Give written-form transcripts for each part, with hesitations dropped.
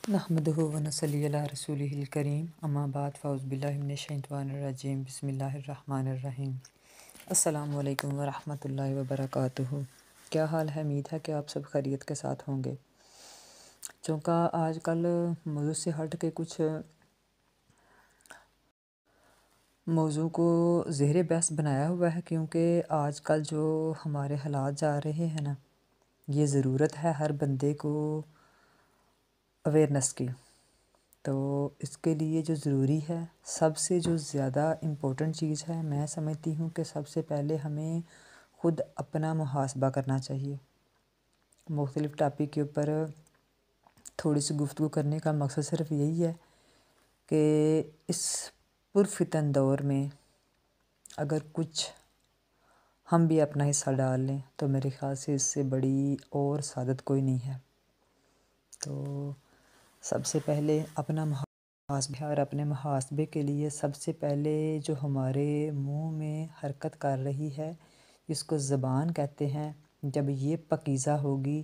نحمدہ و نصلی علی رسولہ الکریم اما بعد فاعوذ باللہ من الشیطان الرجیم بسم اللہ الرحمن الرحیم السلام علیکم ورحمۃ اللہ وبرکاتہ۔ کیا حال ہے؟ امید ہے کہ آپ سب خیریت کے ساتھ ہوں گے۔ چونکہ آج کل موضوع سے ہٹ کے کچھ موضوع کو زیر بحث بنایا ہوا ہے، کیونکہ آج کل جو ہمارے حالات جا رہے ہیں نا، یہ ضرورت ہے ہر بندے کو اویئرنیس کی۔ تو اس کے لیے جو ضروری ہے، سب سے جو زیادہ امپورٹنٹ چیز ہے، میں سمجھتی ہوں کہ سب سے پہلے ہمیں خود اپنا محاسبہ کرنا چاہیے۔ مختلف ٹاپک کے اوپر تھوڑی سی گفتگو کرنے کا مقصد صرف یہی ہے کہ اس پرفتن دور میں اگر کچھ ہم بھی اپنا حصہ ڈال لیں تو میرے خیال سے اس سے بڑی اور سعادت کوئی نہیں ہے۔ تو سب سے پہلے اپنا محاسبہ، اور اپنے محاسبے کے لیے سب سے پہلے جو ہمارے منہ میں حرکت کر رہی ہے، جس کو زبان کہتے ہیں، جب یہ پاکیزہ ہوگی،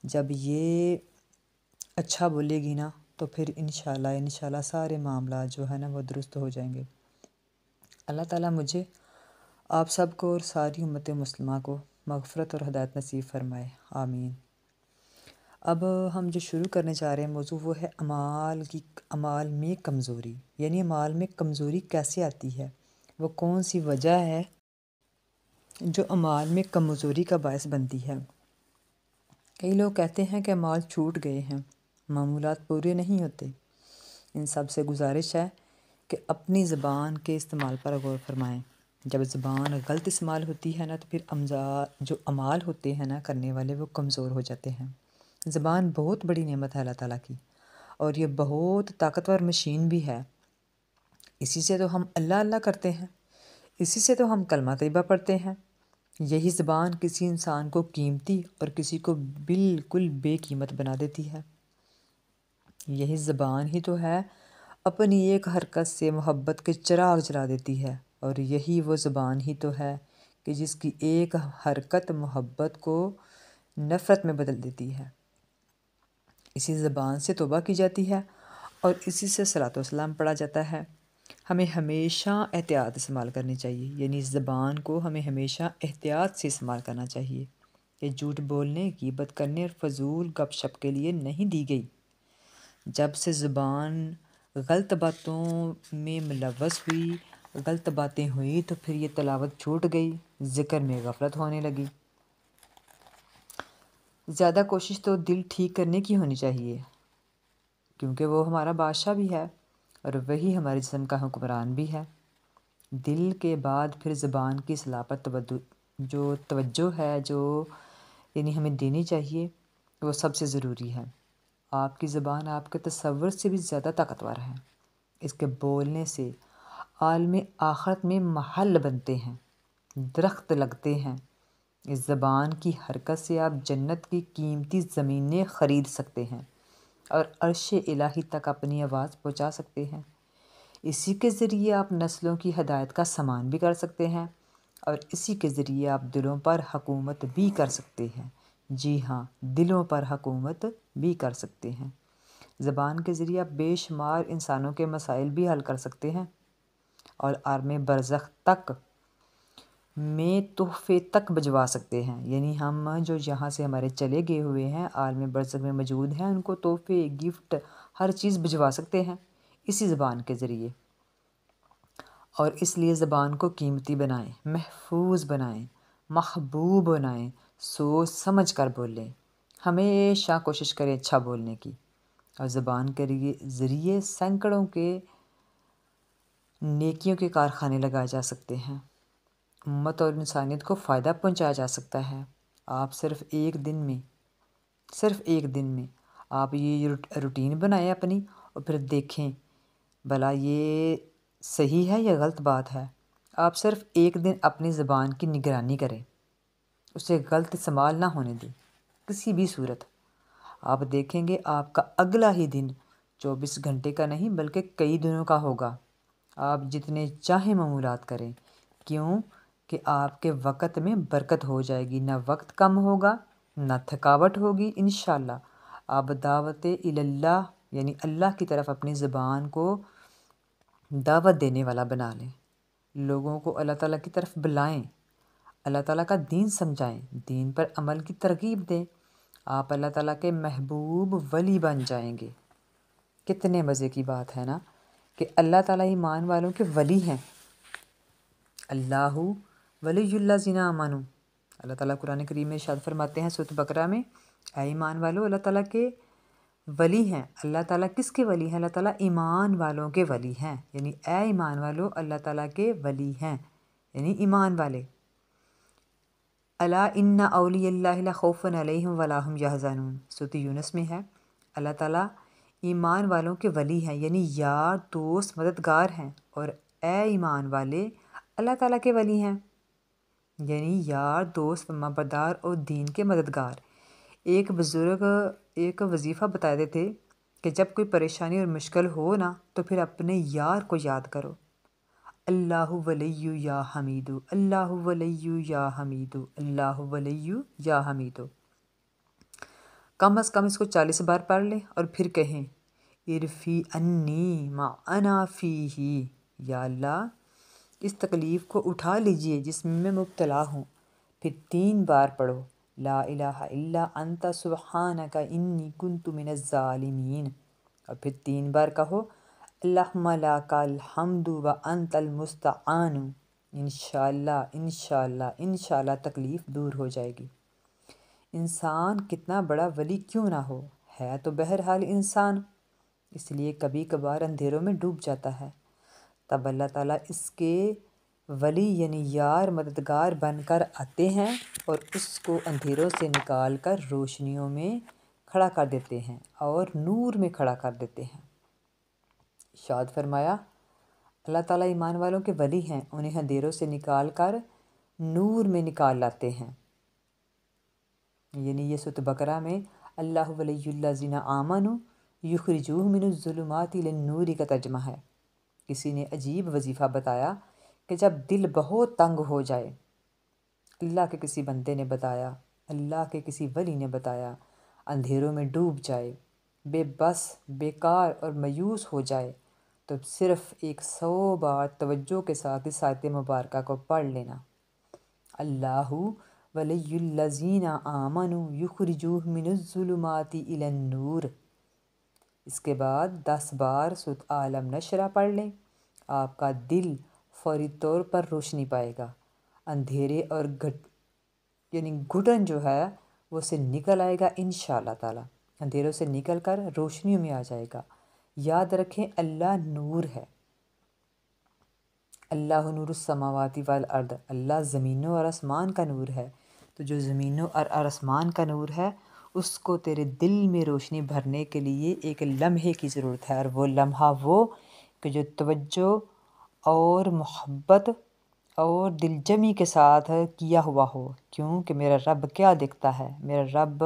جب یہ اچھا بولے گی نا، تو پھر انشاءاللہ سارے معاملات جو ہے نا وہ درست ہو جائیں گے۔ اللہ تعالیٰ مجھے، آپ سب کو اور ساری امت مسلمہ کو مغفرت اور ہدایت نصیب فرمائے، آمین۔ اب ہم جو شروع کرنے جا رہے ہیں موضوع، وہ ہے اعمال میں کمزوری، یعنی اعمال میں کمزوری کیسے آتی ہے، وہ کون سی وجہ ہے جو اعمال میں کمزوری کا باعث بنتی ہے۔ کئی لوگ کہتے ہیں کہ اعمال چھوٹ گئے ہیں، معمولات پورے نہیں ہوتے۔ ان سب سے گزارش ہے کہ اپنی زبان کے استعمال پر غور فرمائیں۔ جب زبان غلط استعمال ہوتی ہے نا، تو پھر جو اعمال ہوتے ہیں نا کرنے والے، وہ کمزور ہو جاتے ہیں۔ زبان بہت بڑی نعمت ہے اللہ تعالیٰ کی، اور یہ بہت طاقتور مشین بھی ہے۔ اسی سے تو ہم اللہ اللہ کرتے ہیں، اسی سے تو ہم کلمہ طیبہ پڑھتے ہیں۔ یہی زبان کسی انسان کو قیمتی اور کسی کو بالکل بے قیمت بنا دیتی ہے۔ یہی زبان ہی تو ہے اپنی ایک حرکت سے محبت کے چراغ جلا دیتی ہے، اور یہی وہ زبان ہی تو ہے کہ جس کی ایک حرکت محبت کو نفرت میں بدل دیتی ہے۔ اسی زبان سے توبہ کی جاتی ہے اور اسی سے صلاۃ و سلام پڑھا جاتا ہے۔ ہمیں ہمیشہ احتیاط استعمال کرنی چاہیے، یعنی اس زبان کو ہمیں ہمیشہ احتیاط سے استعمال کرنا چاہیے۔ یہ جھوٹ بولنے، غیبت کرنے اور فضول گپ شپ کے لیے نہیں دی گئی۔ جب سے زبان غلط باتوں میں ملوث ہوئی، غلط باتیں ہوئی، تو پھر یہ تلاوت چھوٹ گئی، ذکر میں غفلت ہونے لگی۔ زیادہ کوشش تو دل ٹھیک کرنے کی ہونی چاہیے، کیونکہ وہ ہمارا بادشاہ بھی ہے اور وہی ہمارے جسم کا حکمران بھی ہے۔ دل کے بعد پھر زبان کی اصلاح پر توجہ ہے، جو یعنی ہمیں دینی چاہیے، وہ سب سے ضروری ہے۔ آپ کی زبان آپ کے تصور سے بھی زیادہ طاقتور ہے۔ اس کے بولنے سے عالم آخرت میں محل بنتے ہیں، درخت لگتے ہیں۔ اس زبان کی حرکت سے آپ جنت کی قیمتی زمینیں خرید سکتے ہیں اور عرش الہی تک اپنی آواز پہنچا سکتے ہیں۔ اسی کے ذریعے آپ نسلوں کی ہدایت کا سامان بھی کر سکتے ہیں، اور اسی کے ذریعے آپ دلوں پر حکومت بھی کر سکتے ہیں۔ جی ہاں، دلوں پر حکومت بھی کر سکتے ہیں۔ زبان کے ذریعے آپ بے شمار انسانوں کے مسائل بھی حل کر سکتے ہیں، اور عالم برزخ تک میں تحفے تک بھجوا سکتے ہیں۔ یعنی ہم جو یہاں سے ہمارے چلے گئے ہوئے ہیں، عالم برزخ میں موجود ہیں، ان کو تحفے، گفٹ، ہر چیز بھجوا سکتے ہیں اسی زبان کے ذریعے۔ اور اس لیے زبان کو قیمتی بنائیں، محفوظ بنائیں، محبوب بنائیں، سوچ سمجھ کر بولیں۔ ہمیشہ کوشش کریں اچھا بولنے کی، اور زبان کے ذریعے سینکڑوں کے نیکیوں کے کارخانے لگائے جا سکتے ہیں۔ امت اور انسانیت کو فائدہ پہنچایا جا سکتا ہے۔ آپ صرف ایک دن میں آپ یہ روٹین بنائیں اپنی، اور پھر دیکھیں بھلا یہ صحیح ہے یا غلط بات ہے۔ آپ صرف ایک دن اپنی زبان کی نگرانی کریں، اسے غلط استعمال نہ ہونے دیں کسی بھی صورت۔ آپ دیکھیں گے آپ کا اگلا ہی دن 24 گھنٹے کا نہیں بلکہ کئی دنوں کا ہوگا۔ آپ جتنے چاہیں معمولات کریں، کیوں کہ آپ کے وقت میں برکت ہو جائے گی، نہ وقت کم ہوگا، نہ تھکاوٹ ہوگی۔ انشاءاللہ آپ دعوت اللہ یعنی اللہ کی طرف اپنی زبان کو دعوت دینے والا بنا لیں، لوگوں کو اللہ تعالیٰ کی طرف بلائیں، اللہ تعالیٰ کا دین سمجھائیں، دین پر عمل کی ترغیب دیں، آپ اللہ تعالیٰ کے محبوب ولی بن جائیں گے۔ کتنے مزے کی بات ہے نا کہ اللہ تعالیٰ ایمان والوں کے ولی ہیں۔ اللہ ولی الذین آمنوا، اللہ تعالیٰ قرآن کریم میں ارشاد فرماتے ہیں سورۃ بقرہ میں، اے ایمان والو اللہ تعالیٰ کے ولی ہیں۔ اللہ تعالیٰ کس کے ولی ہیں؟ اللہ تعالیٰ ایمان والوں کے ولی ہیں، یعنی اے ایمان والو اللہ تعالیٰ کے ولی ہیں، یعنی ایمان والے۔ الا ان اولیاء اللہ لا خوف علیہم ولا هم یحزنون، سورۃ یونس میں ہے۔ اللہ تعالیٰ ایمان والوں کے ولی ہیں، یعنی یار دوست مددگار ہیں، اور اے ایمان والے اللہ تعالیٰ کے ولی ہیں، یعنی یار دوست فرمانبردار اور دین کے مددگار۔ ایک بزرگ ایک وظیفہ بتاتے تھے کہ جب کوئی پریشانی اور مشکل ہو نا تو پھر اپنے یار کو یاد کرو، اللہ ولی یا حمیدو، اللہ ولی یا حمیدو، اللہ ولی یا حمیدو۔ کم از کم اس کو 40 بار پڑھ لیں اور پھر کہیں ارفی انی ما انا فیہ، یا اللہ اس تکلیف کو اٹھا لیجئے جس میں میں مبتلا ہوں۔ پھر 3 بار پڑھو لا الہ الا انت سبحانک انی کنت من الظالمین، اور پھر 3 بار کہو اللہم لک الحمد وانت المستعان، انشاءاللہ انشاءاللہ انشاءاللہ تکلیف دور ہو جائے گی۔ انسان کتنا بڑا ولی کیوں نہ ہو، ہے تو بہرحال انسان، اس لیے کبھی کبھار اندھیروں میں ڈوب جاتا ہے، تب اللہ تعالیٰ اس کے ولی یعنی یار مددگار بن کر آتے ہیں اور اس کو اندھیروں سے نکال کر روشنیوں میں کھڑا کر دیتے ہیں اور نور میں کھڑا کر دیتے ہیں۔ ارشاد فرمایا اللہ تعالیٰ ایمان والوں کے ولی ہیں، انہیں اندھیروں سے نکال کر نور میں نکال لاتے ہیں، یعنی یہ سورۃ بقرہ میں اللہ ولی الذین آمنوا یخرجوہم من الظلمات الی النور کا ترجمہ ہے۔ کسی نے عجیب وظیفہ بتایا کہ جب دل بہت تنگ ہو جائے، اللہ کے کسی بندے نے بتایا، اللہ کے کسی ولی نے بتایا، اندھیروں میں ڈوب جائے، بے بس بیکار اور مایوس ہو جائے، تو صرف 100 بار توجہ کے ساتھ اس آیت مبارکہ کو پڑھ لینا، اللہ ولی الذین آمنوا یخرجوہم من الظلمات الی النور۔ اس کے بعد 10 بار سورۃ عالم نشرہ پڑھ لیں، آپ کا دل فوری طور پر روشنی پائے گا، اندھیرے اور یعنی گھٹن جو ہے وہ اسے نکل آئے گا انشاءاللہ تعالیٰ، اندھیروں سے نکل کر روشنیوں میں آ جائے گا۔ یاد رکھیں اللہ نور ہے، اللہ نور السماوات والارض، اللہ زمینوں اور آسمان کا نور ہے، تو جو زمینوں اور آسمان کا نور ہے اس کو تیرے دل میں روشنی بھرنے کے لیے ایک لمحے کی ضرورت ہے، اور وہ لمحہ وہ کہ جو توجہ اور محبت اور دل جمی کے ساتھ کیا ہوا ہو، کیوں کہ میرا رب کیا دیکھتا ہے، میرا رب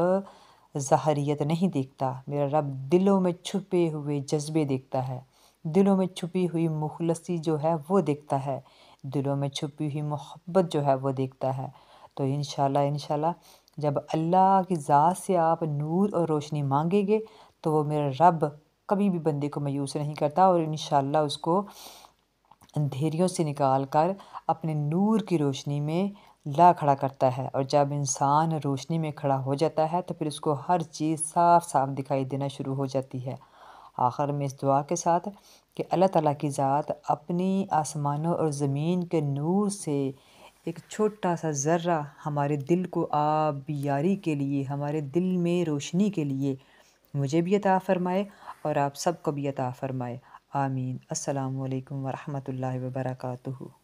ظاہریت نہیں دیکھتا، میرا رب دلوں میں چھپے ہوئے جذبے دیکھتا ہے، دلوں میں چھپی ہوئی مخلصی جو ہے وہ دیکھتا ہے، دلوں میں چھپی ہوئی محبت جو ہے وہ دیکھتا ہے۔ تو انشاءاللہ جب اللہ کی ذات سے آپ نور اور روشنی مانگیں گے تو وہ میرا رب کبھی بھی بندے کو مایوس نہیں کرتا، اور انشاءاللہ اس کو اندھیریوں سے نکال کر اپنے نور کی روشنی میں لا کھڑا کرتا ہے، اور جب انسان روشنی میں کھڑا ہو جاتا ہے تو پھر اس کو ہر چیز صاف صاف دکھائی دینا شروع ہو جاتی ہے۔ آخر میں اس دعا کے ساتھ کہ اللہ تعالیٰ کی ذات اپنی آسمانوں اور زمین کے نور سے ایک چھوٹا سا ذرہ ہمارے دل کو آبیاری کے لیے، ہمارے دل میں روشنی کے لیے مجھے بھی عطا فرمائے اور آپ سب کو بھی عطا فرمائے، آمین۔ السلام علیکم ورحمۃ اللہ وبرکاتہ۔